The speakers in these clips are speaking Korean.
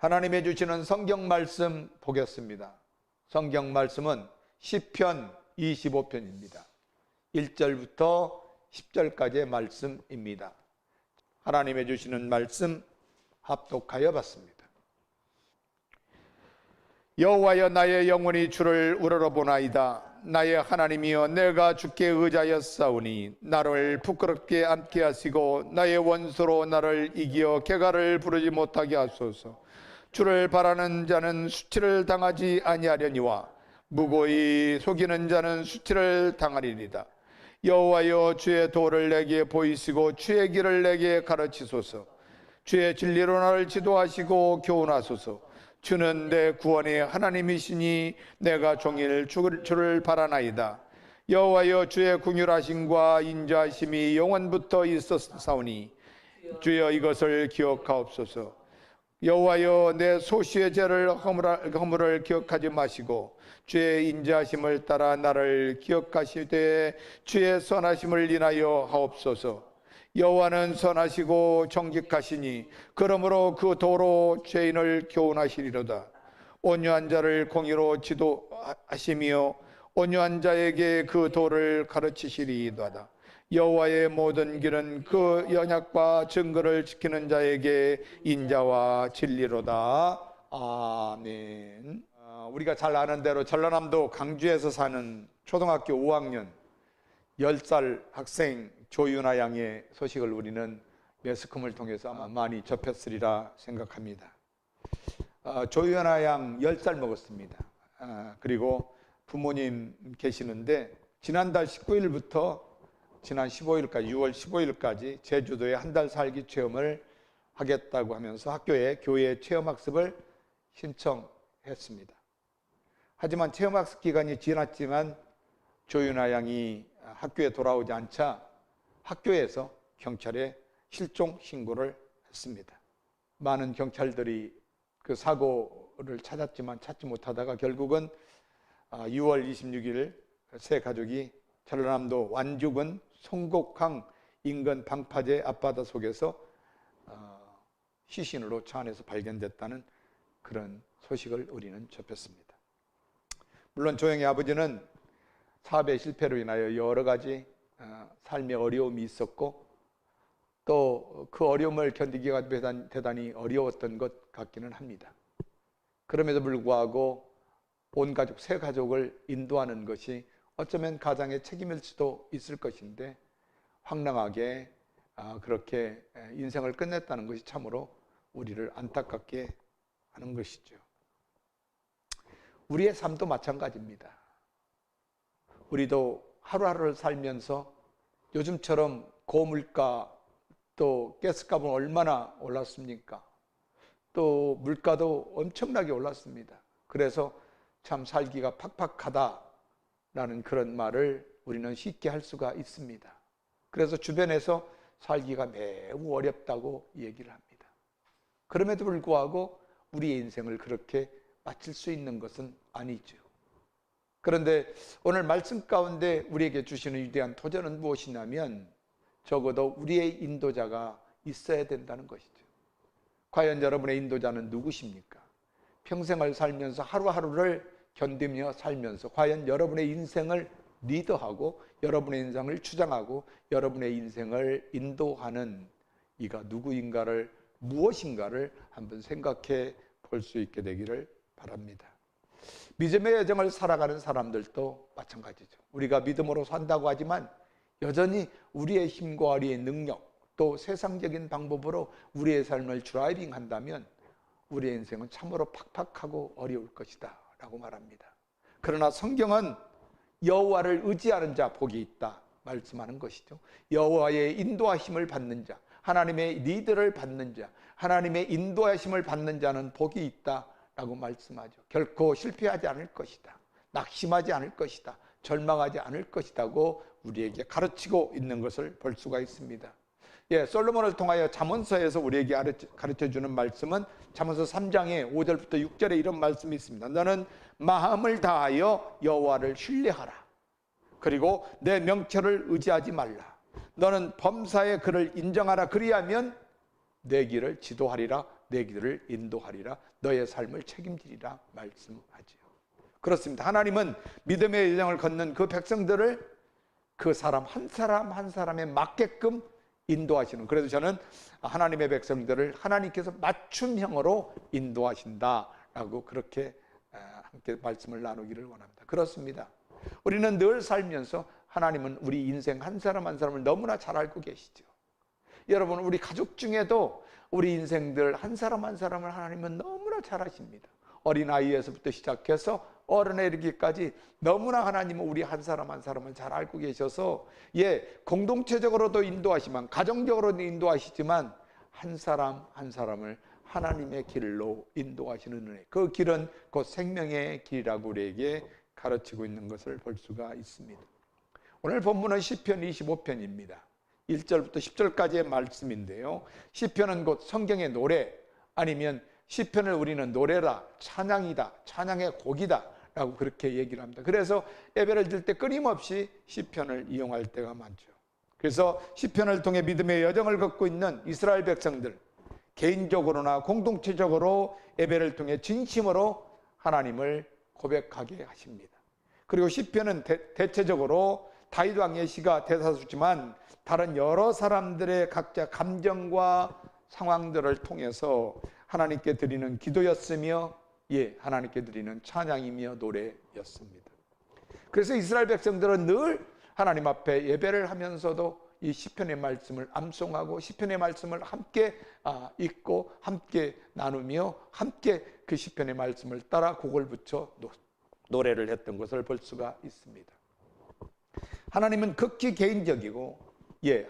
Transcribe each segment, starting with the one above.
하나님이 주시는 성경 말씀 보겠습니다. 성경 말씀은 시편 25편입니다. 1절부터 10절까지의 말씀입니다. 하나님이 주시는 말씀 합독하여 봤습니다. 여호와여, 나의 영혼이 주를 우러러보나이다. 나의 하나님이여, 내가 주께 의지하였사오니 나를 부끄럽게 앉게 하시고 나의 원수로 나를 이기어 개가를 부르지 못하게 하소서. 주를 바라는 자는 수치를 당하지 아니하려니와 무고히 속이는 자는 수치를 당하리이다. 여호와여, 주의 도를 내게 보이시고 주의 길을 내게 가르치소서. 주의 진리로 나를 지도하시고 교훈하소서. 주는 내 구원의 하나님이시니 내가 종일 주를 바라나이다. 여호와여, 주의 긍휼하심과 인자하심이 영원부터 있었사오니 주여 이것을 기억하옵소서. 여호와여, 내 소시의 죄를 허물을 기억하지 마시고 주의 인자하심을 따라 나를 기억하시되 주의 선하심을 인하여 하옵소서. 여호와는 선하시고 정직하시니 그러므로 그 도로 죄인을 교훈하시리로다. 온유한 자를 공의로 지도하시며 온유한 자에게 그 도를 가르치시리이다. 여호와의 모든 길은 그 언약과 증거를 지키는 자에게 인자와 진리로다. 아멘. 우리가 잘 아는 대로 전라남도 강주에서 사는 초등학교 5학년 10살 학생 조윤아 양의 소식을 우리는 매스컴을 통해서 아마 많이 접했으리라 생각합니다. 조윤아 양 10살 먹었습니다. 그리고 부모님 계시는데 지난달 19일부터 지난 15일까지 6월 15일까지 제주도에 한 달 살기 체험을 하겠다고 하면서 학교에 교회 체험학습을 신청했습니다. 하지만 체험학습 기간이 지났지만 조윤아 양이 학교에 돌아오지 않자 학교에서 경찰에 실종 신고를 했습니다. 많은 경찰들이 그 사고를 찾았지만 찾지 못하다가 결국은 6월 26일 세 가족이 전라남도 완주군 송곡항 인근 방파제 앞바다 속에서 시신으로 차 안에서 발견됐다는 그런 소식을 우리는 접했습니다. 물론 조영의 아버지는 사업의 실패로 인하여 여러 가지 삶의 어려움이 있었고 또 그 어려움을 견디기가 대단히 어려웠던 것 같기는 합니다. 그럼에도 불구하고 온 가족, 세 가족을 인도하는 것이 어쩌면 가장의 책임일 수도 있을 것인데 황당하게 그렇게 인생을 끝냈다는 것이 참으로 우리를 안타깝게 하는 것이죠. 우리의 삶도 마찬가지입니다. 우리도 하루하루를 살면서 요즘처럼 고물가 또 가스값은 얼마나 올랐습니까? 또 물가도 엄청나게 올랐습니다. 그래서 참 살기가 팍팍하다라는 그런 말을 우리는 쉽게 할 수가 있습니다. 그래서 주변에서 살기가 매우 어렵다고 얘기를 합니다. 그럼에도 불구하고 우리의 인생을 그렇게 마칠 수 있는 것은 아니죠. 그런데 오늘 말씀 가운데 우리에게 주시는 위대한 도전은 무엇이냐면 적어도 우리의 인도자가 있어야 된다는 것이죠. 과연 여러분의 인도자는 누구십니까? 평생을 살면서 하루하루를 견디며 살면서 과연 여러분의 인생을 리더하고 여러분의 인생을 주장하고 여러분의 인생을 인도하는 이가 누구인가를, 무엇인가를 한번 생각해 볼 수 있게 되기를 바랍니다. 믿음의 여정을 살아가는 사람들도 마찬가지죠. 우리가 믿음으로 산다고 하지만 여전히 우리의 힘과 우리의 능력, 또 세상적인 방법으로 우리의 삶을 드라이빙 한다면 우리의 인생은 참으로 팍팍하고 어려울 것이다 라고 말합니다. 그러나 성경은 여호와를 의지하는 자 복이 있다 말씀하는 것이죠. 여호와의 인도하심을 받는 자, 하나님의 리드를 받는 자, 하나님의 인도하심을 받는 자는 복이 있다 라고 말씀하죠. 결코 실패하지 않을 것이다, 낙심하지 않을 것이다, 절망하지 않을 것이라고 우리에게 가르치고 있는 것을 볼 수가 있습니다. 솔로몬을 통하여 잠언서에서 우리에게 가르쳐주는 말씀은 잠언서 3장의 5절부터 6절에 이런 말씀이 있습니다. 너는 마음을 다하여 여호와를 신뢰하라. 그리고 내 명철을 의지하지 말라. 너는 범사의 그를 인정하라. 그리하면 내 길을 지도하리라. 내 길을 인도하리라. 너의 삶을 책임지리라 말씀하지요. 그렇습니다. 하나님은 믿음의 여정을 걷는 그 백성들을 그 사람 한 사람 한 사람에 맞게끔 인도하시는, 그래서 저는 하나님의 백성들을 하나님께서 맞춤형으로 인도하신다라고 그렇게 함께 말씀을 나누기를 원합니다. 그렇습니다. 우리는 늘 살면서 하나님은 우리 인생 한 사람 한 사람을 너무나 잘 알고 계시죠. 여러분, 우리 가족 중에도 우리 인생들 한 사람 한 사람을 하나님은 너무나 잘 아십니다. 어린아이에서부터 시작해서 어른에 이르기까지 너무나 하나님은 우리 한 사람 한 사람을 잘 알고 계셔서 공동체적으로도 인도하시지만 가정적으로도 인도하시지만 한 사람 한 사람을 하나님의 길로 인도하시는 은혜, 그 길은 곧 생명의 길이라고 우리에게 가르치고 있는 것을 볼 수가 있습니다. 오늘 본문은 시편 25편입니다. 1절부터 10절까지의 말씀인데요, 시편은 곧 성경의 노래, 아니면 시편을 우리는 노래라, 찬양이다, 찬양의 곡이다 라고 그렇게 얘기를 합니다. 그래서 예배를 드릴 때 끊임없이 시편을 이용할 때가 많죠. 그래서 시편을 통해 믿음의 여정을 걷고 있는 이스라엘 백성들, 개인적으로나 공동체적으로 예배를 통해 진심으로 하나님을 고백하게 하십니다. 그리고 시편은 대체적으로 다윗 왕의 시가 대다수지만 다른 여러 사람들의 각자 감정과 상황들을 통해서 하나님께 드리는 기도였으며 하나님께 드리는 찬양이며 노래였습니다. 그래서 이스라엘 백성들은 늘 하나님 앞에 예배를 하면서도 이 시편의 말씀을 암송하고 시편의 말씀을 함께 읽고 함께 나누며 함께 그 시편의 말씀을 따라 곡을 붙여 노래를 했던 것을 볼 수가 있습니다. 하나님은 극히 개인적이고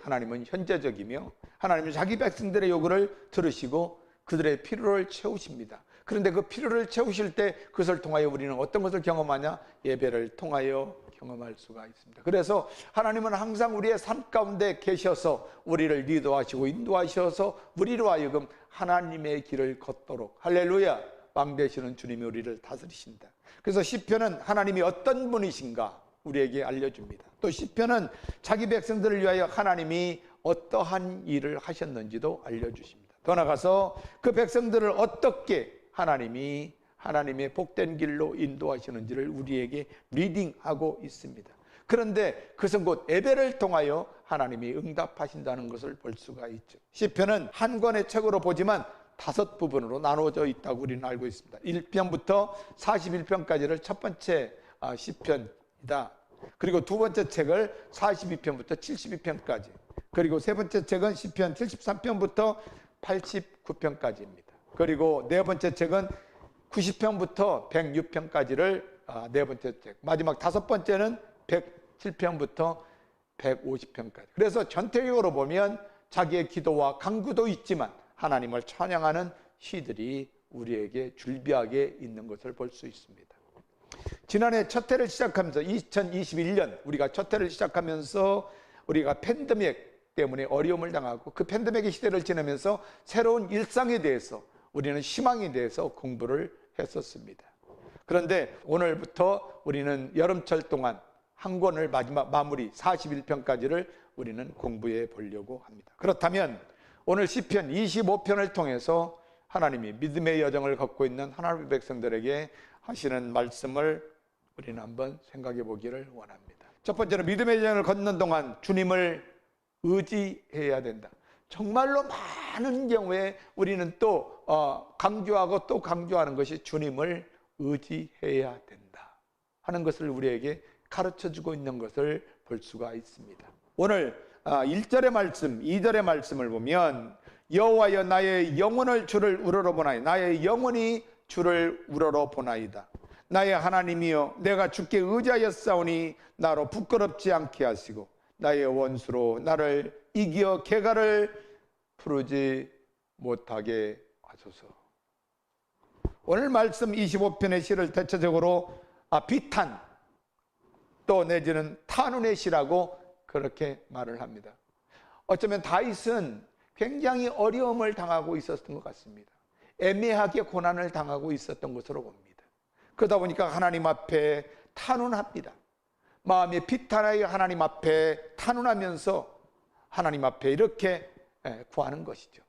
하나님은 현재적이며 하나님은 자기 백성들의 요구를 들으시고 그들의 필요를 채우십니다. 그런데 그 필요를 채우실 때 그것을 통하여 우리는 어떤 것을 경험하냐? 예배를 통하여 경험할 수가 있습니다. 그래서 하나님은 항상 우리의 삶 가운데 계셔서 우리를 리도하시고 인도하셔서 우리로 하여금 하나님의 길을 걷도록, 할렐루야, 왕 되시는 주님이 우리를 다스리신다. 그래서 시편은 하나님이 어떤 분이신가 우리에게 알려줍니다. 또 시편은 자기 백성들을 위하여 하나님이 어떠한 일을 하셨는지도 알려주십니다. 더 나아가서 그 백성들을 어떻게 하나님이 하나님의 복된 길로 인도하시는지를 우리에게 리딩하고 있습니다. 그런데 그것은 곧 예배를 통하여 하나님이 응답하신다는 것을 볼 수가 있죠. 시편은 한 권의 책으로 보지만 5부분으로 나누어져 있다고 우리는 알고 있습니다. 1편부터 41편까지를 첫 번째 시편이다. 그리고 두 번째 책을 42편부터 72편까지, 그리고 세 번째 책은 시편 73편부터 89편까지입니다. 그리고 네 번째 책은 90편부터 106편까지를 네 번째 책, 마지막 다섯 번째는 107편부터 150편까지. 그래서 전체적으로 보면 자기의 기도와 간구도 있지만 하나님을 찬양하는 시들이 우리에게 줄비하게 있는 것을 볼 수 있습니다. 지난해 첫 해를 시작하면서 2021년 우리가 첫 해를 시작하면서 우리가 팬데믹 때문에 어려움을 당하고 그 팬데믹의 시대를 지나면서 새로운 일상에 대해서 우리는 희망에 대해서 공부를 했었습니다. 그런데 오늘부터 우리는 여름철 동안 한 권을 마지막 마무리 41편까지를 우리는 공부해 보려고 합니다. 그렇다면 오늘 시편 25편을 통해서 하나님이 믿음의 여정을 걷고 있는 하나님의 백성들에게 하시는 말씀을 우리는 한번 생각해 보기를 원합니다. 첫 번째는 믿음의 여정을 걷는 동안 주님을 의지해야 된다. 정말로 많은 경우에 우리는 또 강조하고 또 강조하는 것이 주님을 의지해야 된다 하는 것을 우리에게 가르쳐주고 있는 것을 볼 수가 있습니다. 오늘 1절의 말씀, 2절의 말씀을 보면 여호와여 나의 영혼을 주를 우러러보나이다. 나의 영혼이 주를 우러러보나이다. 나의 하나님이여 내가 주께 의지하였사오니 나로 부끄럽지 않게 하시고 나의 원수로 나를 이겨 개가를 부르지 못하게 하소서. 오늘 말씀 25편의 시를 대체적으로 비탄 또 내지는 탄원의 시라고 그렇게 말을 합니다. 어쩌면 다윗은 굉장히 어려움을 당하고 있었던 것 같습니다. 애매하게 고난을 당하고 있었던 것으로 봅니다. 그러다 보니까 하나님 앞에 탄원합니다. 마음이 비탄하여 하나님 앞에 탄원하면서 하나님 앞에 이렇게 구하는 것이죠.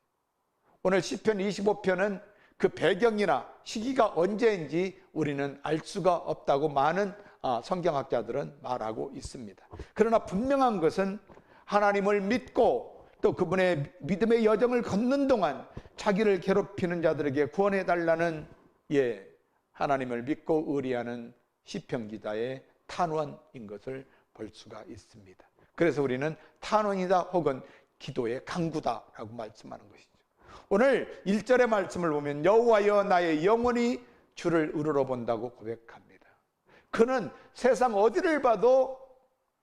오늘 시편 25편은 그 배경이나 시기가 언제인지 우리는 알 수가 없다고 많은 성경학자들은 말하고 있습니다. 그러나 분명한 것은 하나님을 믿고 또 그분의 믿음의 여정을 걷는 동안 자기를 괴롭히는 자들에게 구원해 달라는 하나님을 믿고 의리하는 시편 기자의 탄원인 것을 볼 수가 있습니다. 그래서 우리는 탄원이다 혹은 기도의 강구다라고 말씀하는 것이죠. 오늘 1절의 말씀을 보면 여호와여 나의 영혼이 주를 우러러본다고 고백합니다. 그는 세상 어디를 봐도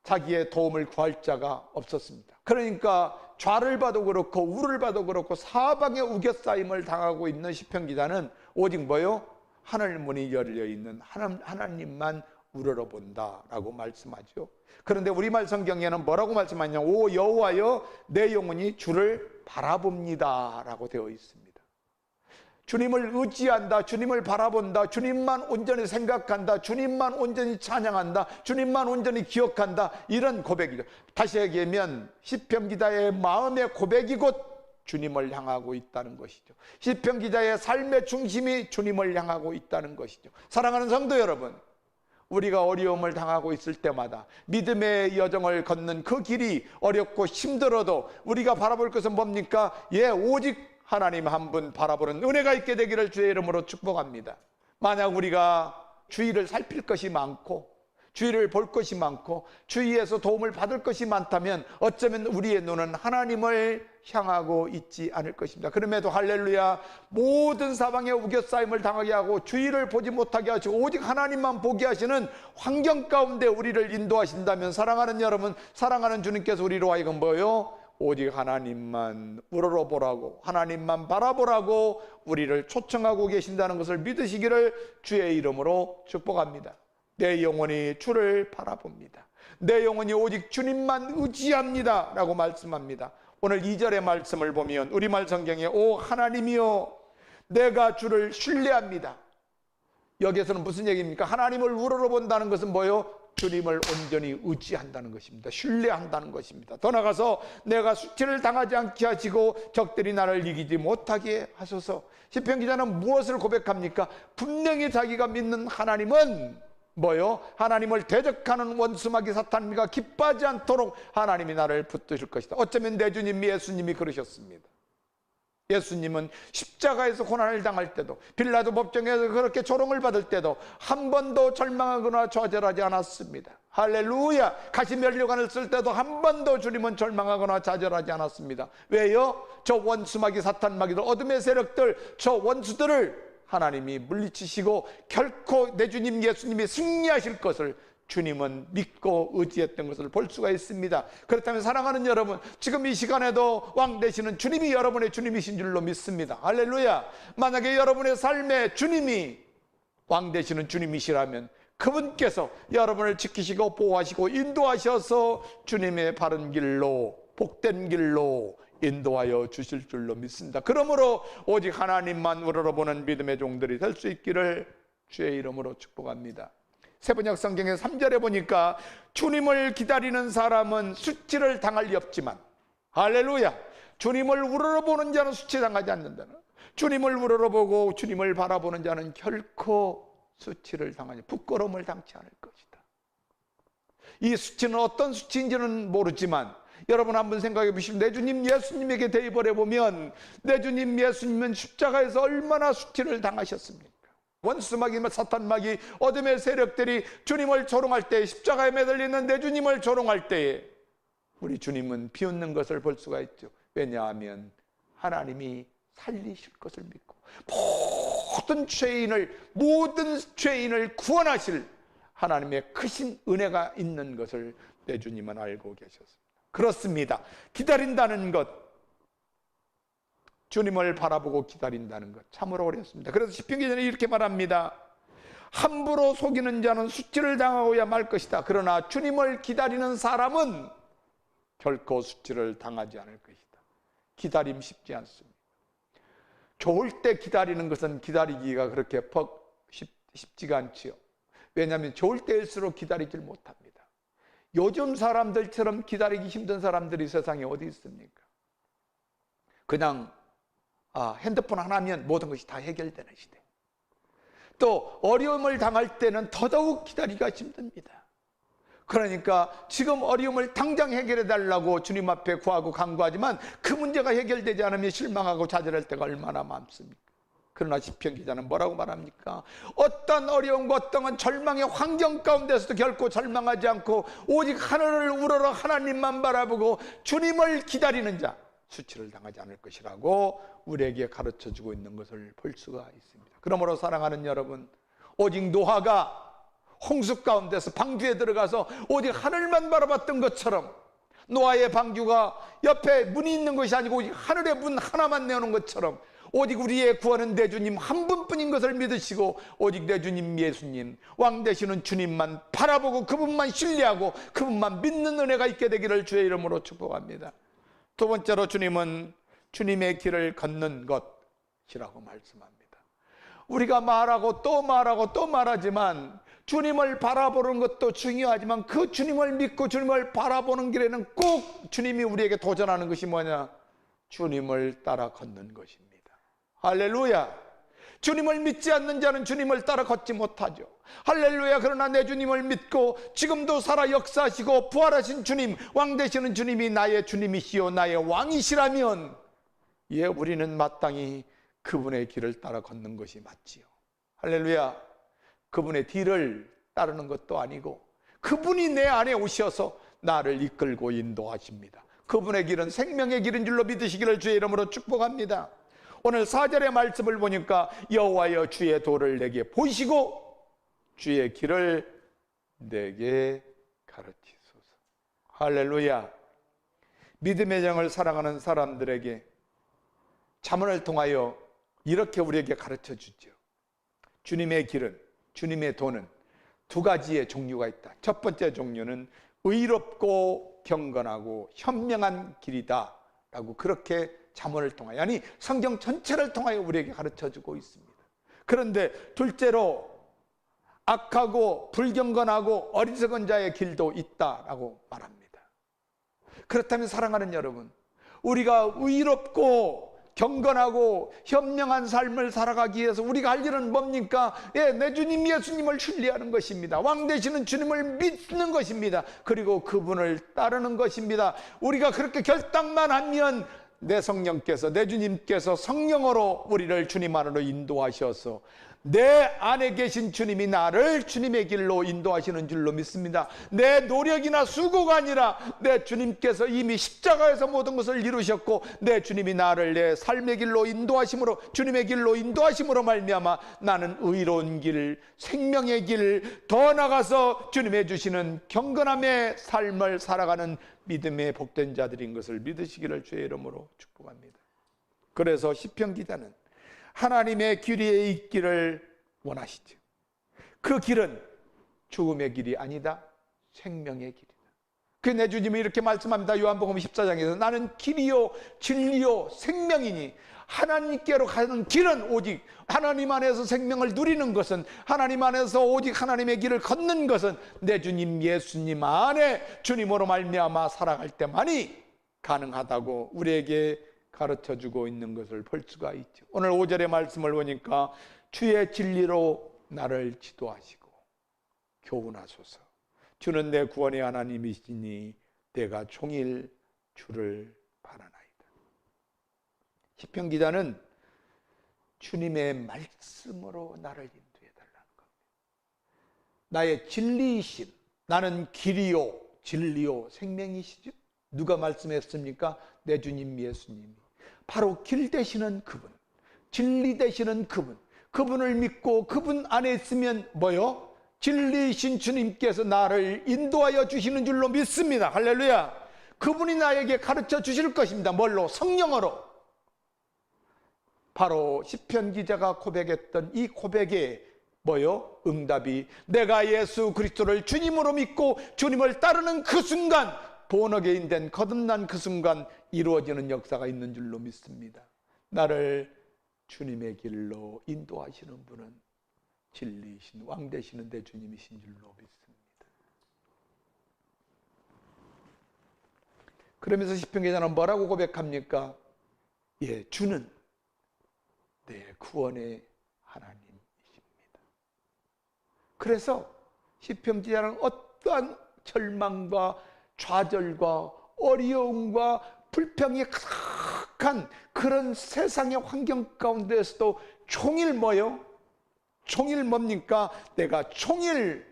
자기의 도움을 구할 자가 없었습니다. 그러니까 좌를 봐도 그렇고 우를 봐도 그렇고 사방에 우겨싸임을 당하고 있는 시편 기자는 오직 뭐요? 하늘 문이 열려 있는 하나님만 우러러본다라고 말씀하죠. 그런데 우리말 성경에는 뭐라고 말씀하냐? 오 여호와여 내 영혼이 주를 바라봅니다 라고 되어 있습니다. 주님을 의지한다, 주님을 바라본다, 주님만 온전히 생각한다, 주님만 온전히 찬양한다, 주님만 온전히 기억한다, 이런 고백이죠. 다시 얘기하면 시편 기자의 마음의 고백이 곧 주님을 향하고 있다는 것이죠. 시편 기자의 삶의 중심이 주님을 향하고 있다는 것이죠. 사랑하는 성도 여러분, 우리가 어려움을 당하고 있을 때마다 믿음의 여정을 걷는 그 길이 어렵고 힘들어도 우리가 바라볼 것은 뭡니까? 오직 하나님 한 분 바라보는 은혜가 있게 되기를 주의 이름으로 축복합니다. 만약 우리가 주위를 살필 것이 많고 주위를 볼 것이 많고 주위에서 도움을 받을 것이 많다면 어쩌면 우리의 눈은 하나님을 향하고 있지 않을 것입니다. 그럼에도 할렐루야, 모든 사방에 우겨싸임을 당하게 하고 주위를 보지 못하게 하시고 오직 하나님만 보게 하시는 환경 가운데 우리를 인도하신다면 사랑하는 여러분, 사랑하는 주님께서 우리로 하여금 뭐요? 오직 하나님만 우러러보라고, 하나님만 바라보라고 우리를 초청하고 계신다는 것을 믿으시기를 주의 이름으로 축복합니다. 내 영혼이 주를 바라봅니다. 내 영혼이 오직 주님만 의지합니다 라고 말씀합니다. 오늘 2절의 말씀을 보면 우리말 성경에 오 하나님이여 내가 주를 신뢰합니다. 여기에서는 무슨 얘기입니까? 하나님을 우러러본다는 것은 뭐요? 주님을 온전히 의지한다는 것입니다. 신뢰한다는 것입니다. 더 나아가서 내가 수치를 당하지 않게 하시고 적들이 나를 이기지 못하게 하소서. 시편 기자는 무엇을 고백합니까? 분명히 자기가 믿는 하나님은 뭐요? 하나님을 대적하는 원수마귀 사탄이가 기뻐하지 않도록 하나님이 나를 붙드실 것이다. 어쩌면 내 주님 예수님이 그러셨습니다. 예수님은 십자가에서 고난을 당할 때도 빌라도 법정에서 그렇게 조롱을 받을 때도 한 번도 절망하거나 좌절하지 않았습니다. 할렐루야. 가시면류관을 쓸 때도 한 번도 주님은 절망하거나 좌절하지 않았습니다. 왜요? 저 원수마귀 사탄마귀들 어둠의 세력들 저 원수들을 하나님이 물리치시고 결코 내 주님 예수님이 승리하실 것을 주님은 믿고 의지했던 것을 볼 수가 있습니다. 그렇다면 사랑하는 여러분, 지금 이 시간에도 왕 되시는 주님이 여러분의 주님이신 줄로 믿습니다. 할렐루야. 만약에 여러분의 삶에 주님이 왕 되시는 주님이시라면 그분께서 여러분을 지키시고 보호하시고 인도하셔서 주님의 바른 길로 복된 길로 인도하여 주실 줄로 믿습니다. 그러므로 오직 하나님만 우러러보는 믿음의 종들이 될 수 있기를 주의 이름으로 축복합니다. 세번역 성경의 3절에 보니까 주님을 기다리는 사람은 수치를 당할 리 없지만 할렐루야, 주님을 우러러보는 자는 수치당하지 않는다는, 주님을 우러러보고 주님을 바라보는 자는 결코 수치를 당하지, 부끄러움을 당치 않을 것이다. 이 수치는 어떤 수치인지는 모르지만 여러분 한번 생각해 보시면 내 주님 예수님에게 대입을 해보면 내 주님 예수님은 십자가에서 얼마나 수치를 당하셨습니까? 원수마귀, 사탄마귀, 어둠의 세력들이 주님을 조롱할 때, 십자가에 매달리는 내 주님을 조롱할 때에 우리 주님은 비웃는 것을 볼 수가 있죠. 왜냐하면 하나님이 살리실 것을 믿고 모든 죄인을 구원하실 하나님의 크신 은혜가 있는 것을 내 주님은 알고 계셨습니다. 그렇습니다. 기다린다는 것, 주님을 바라보고 기다린다는 것 참으로 어렵습니다. 그래서 시편 기자는 이렇게 말합니다. 함부로 속이는 자는 수치를 당하고야 말 것이다. 그러나 주님을 기다리는 사람은 결코 수치를 당하지 않을 것이다. 기다림 쉽지 않습니다. 좋을 때 기다리는 것은 기다리기가 그렇게 쉽지가 않지요. 왜냐하면 좋을 때일수록 기다리질 못합니다. 요즘 사람들처럼 기다리기 힘든 사람들이 세상에 어디 있습니까? 그냥 핸드폰 하나면 모든 것이 다 해결되는 시대. 또 어려움을 당할 때는 더더욱 기다리기가 힘듭니다. 그러니까 지금 어려움을 당장 해결해 달라고 주님 앞에 구하고 간구하지만 그 문제가 해결되지 않으면 실망하고 좌절할 때가 얼마나 많습니까? 그러나 시편 기자는 뭐라고 말합니까? 어떤 어려움과 어떤 절망의 환경 가운데서도 결코 절망하지 않고 오직 하늘을 우러러 하나님만 바라보고 주님을 기다리는 자 수치를 당하지 않을 것이라고 우리에게 가르쳐주고 있는 것을 볼 수가 있습니다. 그러므로 사랑하는 여러분, 오직 노아가 홍수 가운데서 방주에 들어가서 오직 하늘만 바라봤던 것처럼 노아의 방주가 옆에 문이 있는 것이 아니고 오직 하늘의 문 하나만 내오는 것처럼 오직 우리의 구원은 내 주님 한 분뿐인 것을 믿으시고 오직 내 주님 예수님 왕 되시는 주님만 바라보고 그분만 신뢰하고 그분만 믿는 은혜가 있게 되기를 주의 이름으로 축복합니다. 두 번째로 주님은 주님의 길을 걷는 것이라고 말씀합니다. 우리가 말하고 또 말하고 또 말하지만 주님을 바라보는 것도 중요하지만 그 주님을 믿고 주님을 바라보는 길에는 꼭 주님이 우리에게 도전하는 것이 뭐냐? 주님을 따라 걷는 것입니다. 할렐루야! 주님을 믿지 않는 자는 주님을 따라 걷지 못하죠. 할렐루야! 그러나 내 주님을 믿고 지금도 살아 역사하시고 부활하신 주님, 왕 되시는 주님이 나의 주님이시요 나의 왕이시라면 우리는 마땅히 그분의 길을 따라 걷는 것이 맞지요. 할렐루야! 그분의 뒤를 따르는 것도 아니고 그분이 내 안에 오셔서 나를 이끌고 인도하십니다. 그분의 길은 생명의 길인 줄로 믿으시기를 주의 이름으로 축복합니다. 오늘 4절의 말씀을 보니까 여호와여 주의 도를 내게 보이시고 주의 길을 내게 가르치소서. 할렐루야! 믿음의 정을 사랑하는 사람들에게 잠언을 통하여 이렇게 우리에게 가르쳐 주죠. 주님의 길은, 주님의 도는 두 가지의 종류가 있다. 첫 번째 종류는 의롭고 경건하고 현명한 길이다 라고 그렇게 잠언을 통하여, 아니 성경 전체를 통하여 우리에게 가르쳐주고 있습니다. 그런데 둘째로 악하고 불경건하고 어리석은 자의 길도 있다라고 말합니다. 그렇다면 사랑하는 여러분, 우리가 의롭고 경건하고 현명한 삶을 살아가기 위해서 우리가 할 일은 뭡니까? 내 주님 예수님을 신뢰하는 것입니다. 왕 되시는 주님을 믿는 것입니다. 그리고 그분을 따르는 것입니다. 우리가 그렇게 결단만 하면 내 성령께서, 내 주님께서 성령으로 우리를 주님 안으로 인도하셔서 내 안에 계신 주님이 나를 주님의 길로 인도하시는 줄로 믿습니다. 내 노력이나 수고가 아니라 내 주님께서 이미 십자가에서 모든 것을 이루셨고 내 주님이 나를 내 삶의 길로 인도하심으로, 주님의 길로 인도하심으로 말미암아 나는 의로운 길, 생명의 길, 더 나아가서 주님의 주시는 경건함의 삶을 살아가는 믿음의 복된 자들인 것을 믿으시기를 주의 이름으로 축복합니다. 그래서 시편 기자는 하나님의 길에 있기를 원하시죠. 그 길은 죽음의 길이 아니다, 생명의 길이다. 그 내 주님이 이렇게 말씀합니다. 요한복음 14장에서 나는 길이요 진리요 생명이니 하나님께로 가는 길은 오직 하나님 안에서 생명을 누리는 것은, 하나님 안에서 오직 하나님의 길을 걷는 것은 내 주님 예수님 안에 주님으로 말미암아 살아갈 때만이 가능하다고 우리에게 가르쳐주고 있는 것을 볼 수가 있죠. 오늘 5절의 말씀을 보니까 주의 진리로 나를 지도하시고 교훈하소서. 주는 내 구원의 하나님이시니 내가 종일 주를 바라나이다. 시편 기자는 주님의 말씀으로 나를 인도해 달라는 겁니다. 나의 진리이신, 나는 길이요 진리요 생명이시죠. 누가 말씀했습니까? 내 주님 예수님이. 바로 길 되시는 그분, 진리 되시는 그분, 그분을 믿고 그분 안에 있으면 뭐요? 진리이신 주님께서 나를 인도하여 주시는 줄로 믿습니다. 할렐루야. 그분이 나에게 가르쳐 주실 것입니다. 뭘로? 성령으로. 바로 시편 기자가 고백했던 이 고백에 뭐요? 응답이 내가 예수 그리스도를 주님으로 믿고 주님을 따르는 그 순간, 본어게인 된 거듭난 그 순간 이루어지는 역사가 있는 줄로 믿습니다. 나를 주님의 길로 인도하시는 분은 진리이신 왕 되시는 내 주님이신 줄로 믿습니다. 그러면서 시편 기자는 뭐라고 고백합니까? 예, 주는 내 구원의 하나님이십니다. 그래서 시편 기자는 어떠한 절망과 좌절과 어려움과 불평이 가득한 그런 세상의 환경 가운데서도 종일 뭐요? 종일 뭡니까? 내가 종일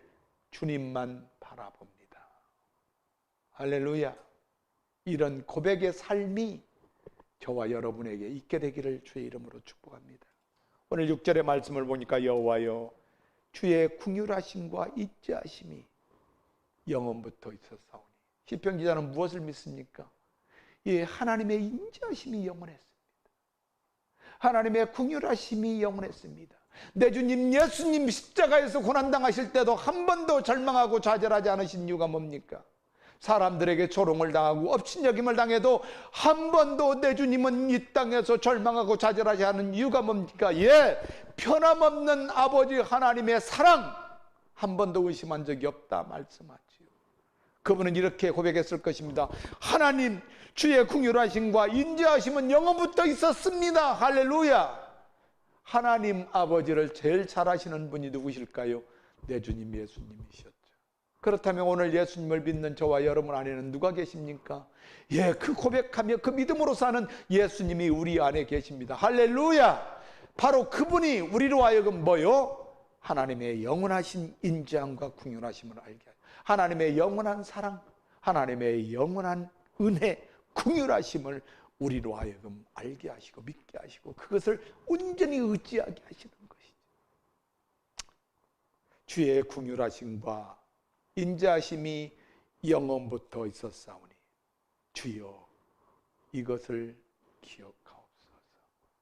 주님만 바라봅니다. 할렐루야. 이런 고백의 삶이 저와 여러분에게 있게 되기를 주의 이름으로 축복합니다. 오늘 6절의 말씀을 보니까 여호와여 주의 긍휼하심과 인자하심이 영원부터 있었사오니. 시편 기자는 무엇을 믿습니까? 예, 하나님의 인자하심이 영원했습니다. 하나님의 긍휼하심이 영원했습니다. 내 주님 예수님 십자가에서 고난당하실 때도 한 번도 절망하고 좌절하지 않으신 이유가 뭡니까? 사람들에게 조롱을 당하고 업신여김을 당해도 한 번도 내 주님은 이 땅에서 절망하고 좌절하지 않은 이유가 뭡니까? 예, 변함없는 아버지 하나님의 사랑 한 번도 의심한 적이 없다 말씀하지요. 그분은 이렇게 고백했을 것입니다. 하나님 주의 긍휼하심과 인자하심은 영원부터 있었습니다. 할렐루야. 하나님 아버지를 제일 잘 아시는 분이 누구실까요? 내 주님 예수님이셨죠. 그렇다면 오늘 예수님을 믿는 저와 여러분 안에는 누가 계십니까? 예, 그 고백하며 그 믿음으로 사는 예수님이 우리 안에 계십니다. 할렐루야. 바로 그분이 우리로 하여금 뭐요? 하나님의 영원하신 인자함과 긍휼하심을 알게 하죠. 하나님의 영원한 사랑, 하나님의 영원한 은혜, 긍휼하심을 우리로 하여금 알게 하시고 믿게 하시고 그것을 온전히 의지하게 하시는 것이죠. 주의 긍휼하심과 인자하심이 영원부터 있었사오니 주여 이것을 기억하옵소서.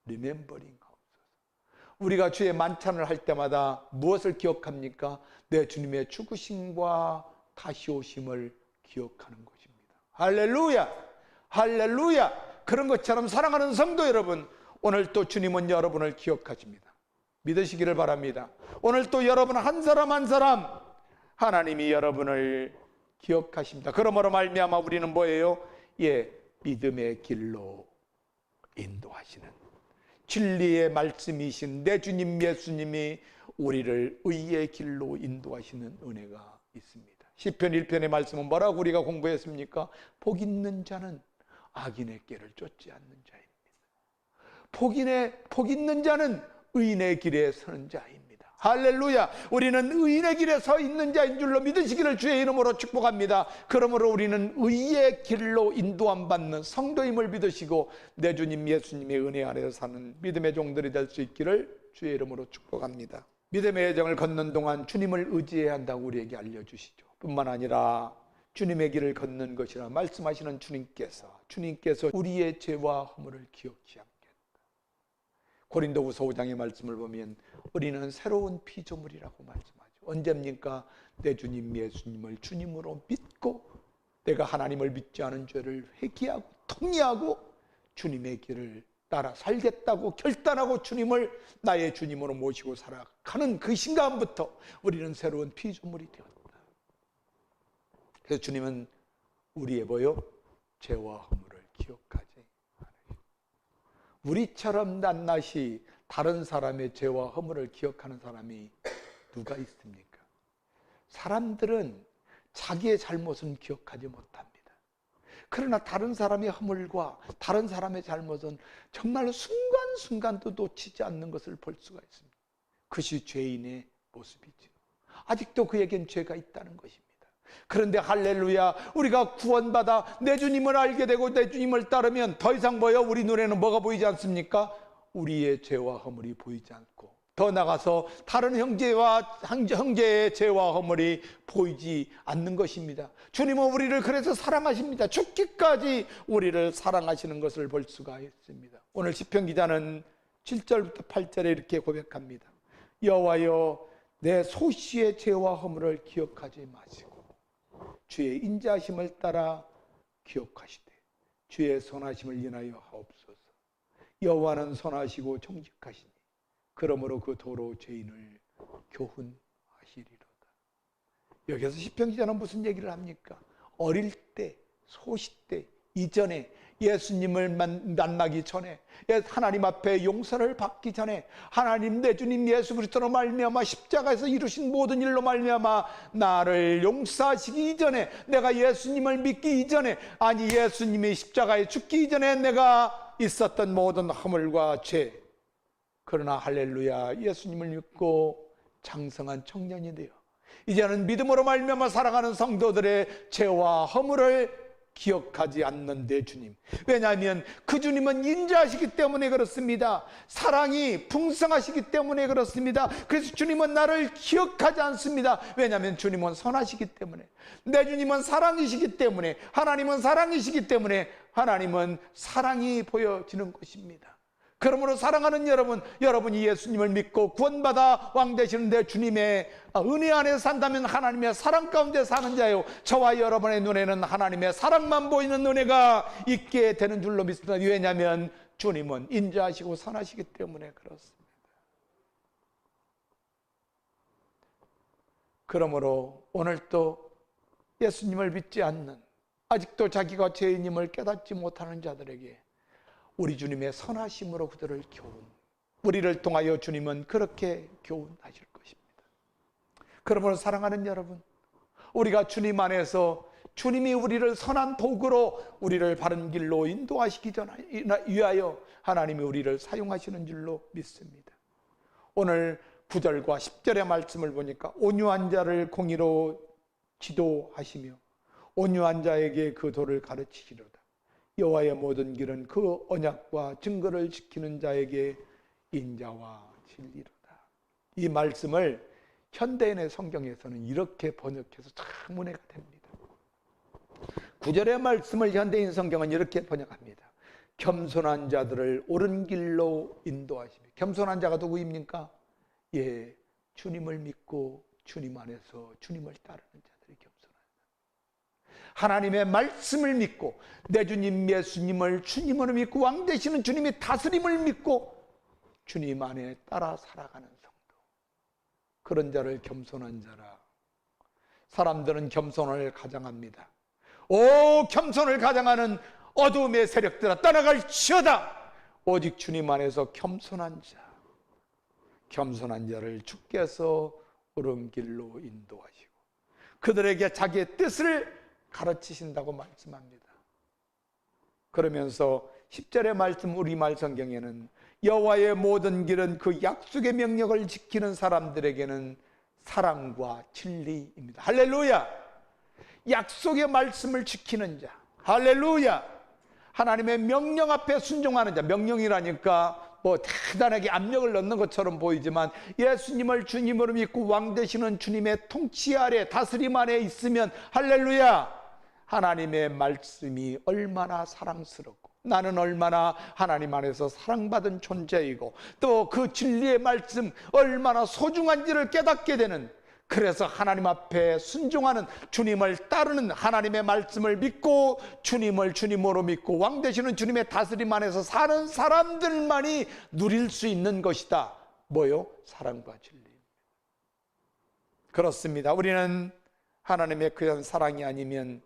리멤버링 하옵소서. 우리가 주의 만찬을 할 때마다 무엇을 기억합니까? 내 주님의 죽으심과 다시 오심을 기억하는 것입니다. 할렐루야. 할렐루야. 그런 것처럼 사랑하는 성도 여러분, 오늘 또 주님은 여러분을 기억하십니다. 믿으시기를 바랍니다. 오늘 또 여러분 한 사람 한 사람 하나님이 여러분을 기억하십니다. 그러므로 말미암아 우리는 뭐예요? 예, 믿음의 길로 인도하시는 진리의 말씀이신 내 주님 예수님이 우리를 의의 길로 인도하시는 은혜가 있습니다. 시편 1편의 말씀은 뭐라고 우리가 공부했습니까? 복 있는 자는 악인의 길을 쫓지 않는 자입니다. 복 있는 자는 의인의 길에 서는 자입니다. 할렐루야. 우리는 의인의 길에 서 있는 자인 줄로 믿으시기를 주의 이름으로 축복합니다. 그러므로 우리는 의의 길로 인도함 받는 성도임을 믿으시고 내 주님 예수님의 은혜 아래서 사는 믿음의 종들이 될 수 있기를 주의 이름으로 축복합니다. 믿음의 여정을 걷는 동안 주님을 의지해야 한다고 우리에게 알려주시죠. 뿐만 아니라 주님의 길을 걷는 것이라 말씀하시는 주님께서 우리의 죄와 허물을 기억지 않겠다. 고린도후서 5장의 말씀을 보면 우리는 새로운 피조물이라고 말씀하죠. 언제입니까? 내 주님 예수님을 주님으로 믿고 내가 하나님을 믿지 않은 죄를 회개하고 통회하고 주님의 길을 따라 살겠다고 결단하고 주님을 나의 주님으로 모시고 살아가는 그 순간부터 우리는 새로운 피조물이 되었다. 그래서 주님은 우리의 죄와 허물을 기억하지 않으시고 우리처럼 낱낱이 다른 사람의 죄와 허물을 기억하는 사람이 누가 있습니까? 사람들은 자기의 잘못은 기억하지 못합니다. 그러나 다른 사람의 허물과 다른 사람의 잘못은 정말로 순간순간도 놓치지 않는 것을 볼 수가 있습니다. 그것이 죄인의 모습이죠. 아직도 그에겐 죄가 있다는 것입니다. 그런데 할렐루야, 우리가 구원받아 내 주님을 알게 되고 내 주님을 따르면 더 이상 우리 눈에는 뭐가 보이지 않습니까? 우리의 죄와 허물이 보이지 않고, 더 나가서 다른 형제의 죄와 허물이 보이지 않는 것입니다. 주님은 우리를 그래서 사랑하십니다. 죽기까지 우리를 사랑하시는 것을 볼 수가 있습니다. 오늘 시편 기자는 7절부터 8절에 이렇게 고백합니다. 여호와여, 내 소시의 죄와 허물을 기억하지 마시고 주의 인자하심을 따라 기억하시되 주의 선하심을 인하여 하옵소서. 여호와는 선하시고 정직하시니 그러므로 그 도로 죄인을 교훈하시리로다. 여기서 시편 기자는 무슨 얘기를 합니까? 어릴 때, 소시 때 이전에, 예수님을 만나기 전에, 하나님 앞에 용서를 받기 전에, 하나님 내 주님 예수 그리스도로 말미암아 십자가에서 이루신 모든 일로 말미암아 나를 용서하시기 이전에, 내가 예수님을 믿기 이전에, 아니 예수님이 십자가에 죽기 이전에 내가 있었던 모든 허물과 죄, 그러나 할렐루야, 예수님을 믿고 장성한 청년이 되어 이제는 믿음으로 말미암아 살아가는 성도들의 죄와 허물을 기억하지 않는 내 주님. 왜냐하면 그 주님은 인자하시기 때문에 그렇습니다. 사랑이 풍성하시기 때문에 그렇습니다. 그래서 주님은 나를 기억하지 않습니다. 왜냐하면 주님은 선하시기 때문에, 내 주님은 사랑이시기 때문에, 하나님은 사랑이시기 때문에 하나님은 사랑이 보여지는 것입니다. 그러므로 사랑하는 여러분, 여러분이 예수님을 믿고 구원받아 왕 되시는 내 주님의 은혜 안에 산다면 하나님의 사랑 가운데 사는 자요, 저와 여러분의 눈에는 하나님의 사랑만 보이는 은혜가 있게 되는 줄로 믿습니다. 왜냐하면 주님은 인자하시고 선하시기 때문에 그렇습니다. 그러므로 오늘도 예수님을 믿지 않는, 아직도 자기가 죄인임을 깨닫지 못하는 자들에게 우리 주님의 선하심으로 그들을 우리를 통하여 주님은 그렇게 교훈하실 것입니다. 그러므로 사랑하는 여러분, 우리가 주님 안에서 주님이 우리를 선한 도구로 우리를 바른 길로 인도하시기 위하여 하나님이 우리를 사용하시는 줄로 믿습니다. 오늘 9절과 10절의 말씀을 보니까 온유한 자를 공의로 지도하시며 온유한 자에게 그 도를 가르치시리로다. 여호와의 모든 길은 그 언약과 증거를 지키는 자에게 인자와 진리로다. 이 말씀을 현대인의 성경에서는 이렇게 번역해서 참 은혜가 됩니다. 9절의 말씀을 현대인 성경은 이렇게 번역합니다. 겸손한 자들을 옳은 길로 인도하시며. 겸손한 자가 누구입니까? 예, 주님을 믿고 주님 안에서 주님을 따르는 자들이 겸손한 자. 하나님의 말씀을 믿고 내 주님 예수님을 주님으로 믿고 왕 되시는 주님의 다스림을 믿고 주님 안에 따라 살아가는 성도, 그런 자를 겸손한 자라. 사람들은 겸손을 가장합니다. 오, 겸손을 가장하는 어둠의 세력들아, 떠나갈지어다. 오직 주님 안에서 겸손한 자, 겸손한 자를 주께서 옳은 길로 인도하시고 그들에게 자기의 뜻을 가르치신다고 말씀합니다. 그러면서 10절의 말씀 우리말 성경에는 여호와의 모든 길은 그 약속의 명령을 지키는 사람들에게는 사랑과 진리입니다. 할렐루야! 약속의 말씀을 지키는 자, 할렐루야! 하나님의 명령 앞에 순종하는 자. 명령이라니까 뭐 대단하게 압력을 넣는 것처럼 보이지만 예수님을 주님으로 믿고 왕 되시는 주님의 통치 아래, 다스림 안에 있으면 할렐루야! 하나님의 말씀이 얼마나 사랑스럽고 나는 얼마나 하나님 안에서 사랑받은 존재이고 또 그 진리의 말씀 얼마나 소중한지를 깨닫게 되는, 그래서 하나님 앞에 순종하는, 주님을 따르는, 하나님의 말씀을 믿고 주님을 주님으로 믿고 왕 되시는 주님의 다스림 안에서 사는 사람들만이 누릴 수 있는 것이다. 뭐요? 사랑과 진리. 그렇습니다. 우리는 하나님의 그런 사랑이 아니면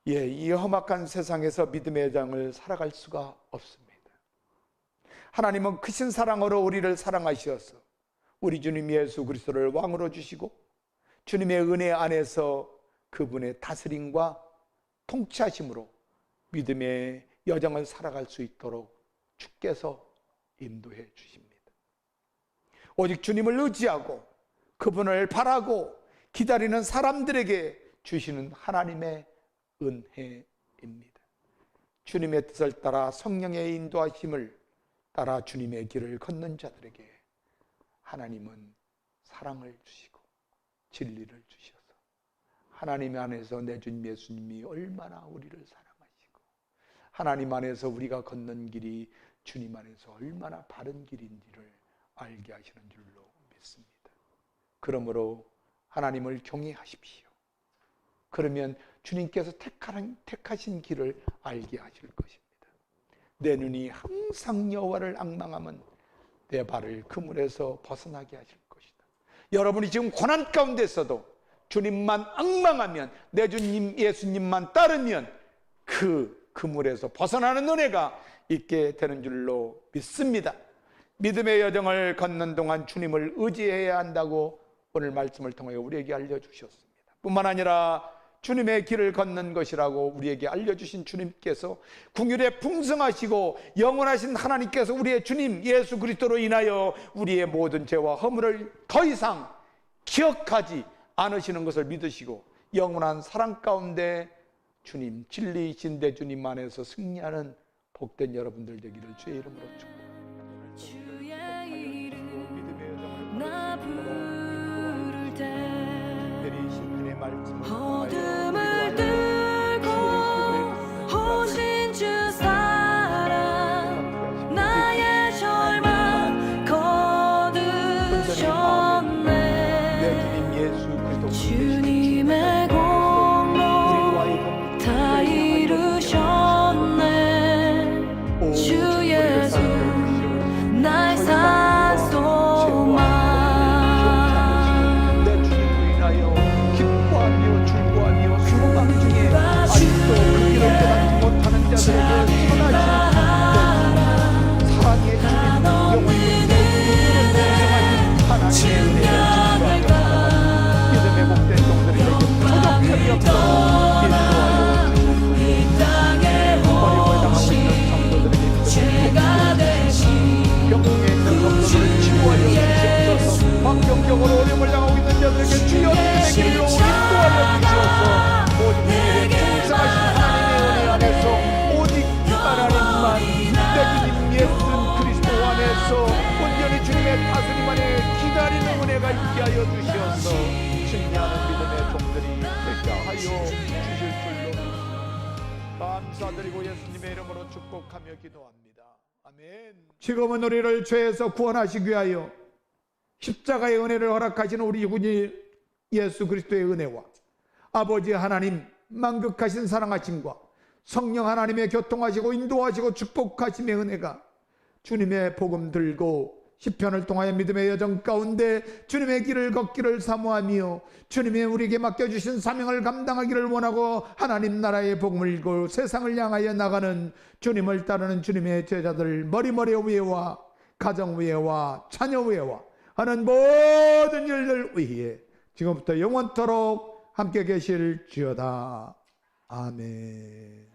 이 험악한 세상에서 믿음의 장을 살아갈 수가 없습니다. 하나님은 크신 사랑으로 우리를 사랑하셔서 우리 주님 예수 그리스도를 왕으로 주시고 주님의 은혜 안에서 그분의 다스림과 통치하심으로 믿음의 여정을 살아갈 수 있도록 주께서 인도해 주십니다. 오직 주님을 의지하고 그분을 바라고 기다리는 사람들에게 주시는 하나님의 은혜입니다. 주님의 뜻을 따라 성령의 인도하심을 따라 주님의 길을 걷는 자들에게 하나님은 사랑을 주시고 진리를 주셔서 하나님 안에서 내 주님 예수님이 얼마나 우리를 사랑하시고 하나님 안에서 우리가 걷는 길이 주님 안에서 얼마나 바른 길인지를 알게 하시는 줄로 믿습니다. 그러므로 하나님을 경외하십시오. 그러면 주님께서 택하신 길을 알게 하실 것입니다. 내 눈이 항상 여호와를 앙망하면 내 발을 그물에서 벗어나게 하실 것이다. 여러분이 지금 고난 가운데서도 주님만 앙망하면, 내 주님 예수님만 따르면 그 그물에서 벗어나는 은혜가 있게 되는 줄로 믿습니다. 믿음의 여정을 걷는 동안 주님을 의지해야 한다고 오늘 말씀을 통해 우리에게 알려주셨습니다. 뿐만 아니라 주님의 길을 걷는 것이라고 우리에게 알려주신 주님께서 긍휼에 풍성하시고 영원하신 하나님께서 우리의 주님 예수 그리스도로 인하여 우리의 모든 죄와 허물을 더 이상 기억하지 않으시는 것을 믿으시고 영원한 사랑 가운데 주님, 진리이신 내 주님 안에서 승리하는 복된 여러분들 되기를 주의 이름으로 축복합니다. 주의 이름 나 부를 때 내리신 말씀을 어둠을 뚫고 오신 주 사랑 나의 절망 거두셨네. 내 주님 예수 그리스도 주님의 공로 다 이루셨네. 주 예수 나의 산소망. 내 주님으로 인하여 기뻐하며 즐거워하며 수고함 중에 아직도 그 길을 깨닫지 못하는 자들에게 선하신 사랑의 주님 영원히 하나님의 은혜를 믿음의 복된 종들에게 초족함이 없도록 병중에 있는 성도들을 치유하여 주시옵소서. 환경적으로 어려움을 당하고 있는 자들에게 주여 주님의 길로 인도하여 주시옵소서. 모든 일에 풍성하신 하나님의 은혜 안에서 오직 하나님만 내 주님 예수 그리스도 안에서 온전히 주님의 다스림 안에 기다리는 은혜가 있게 하여 주시옵소서. 승리하는 믿음의 종들이 되게 하여 주실 줄로 감사드리고 예수님의 이름으로 축복하며 기도합니다. 아멘. 지금은 우리를 죄에서 구원하시기 위하여 십자가의 은혜를 허락하시는 우리 구주 예수 그리스도의 은혜와 아버지 하나님 만극하신 사랑하심과 성령 하나님의 교통하시고 인도하시고 축복하심의 은혜가 주님의 복음 들고 시편을 통하여 믿음의 여정 가운데 주님의 길을 걷기를 사모하며 주님이 우리에게 맡겨주신 사명을 감당하기를 원하고 하나님 나라의 복음을 읽고 세상을 향하여 나가는 주님을 따르는 주님의 제자들 머리머리 위에와 가정 위에와 자녀 위에와 하는 모든 일들 위에 지금부터 영원토록 함께 계실지어다. 아멘.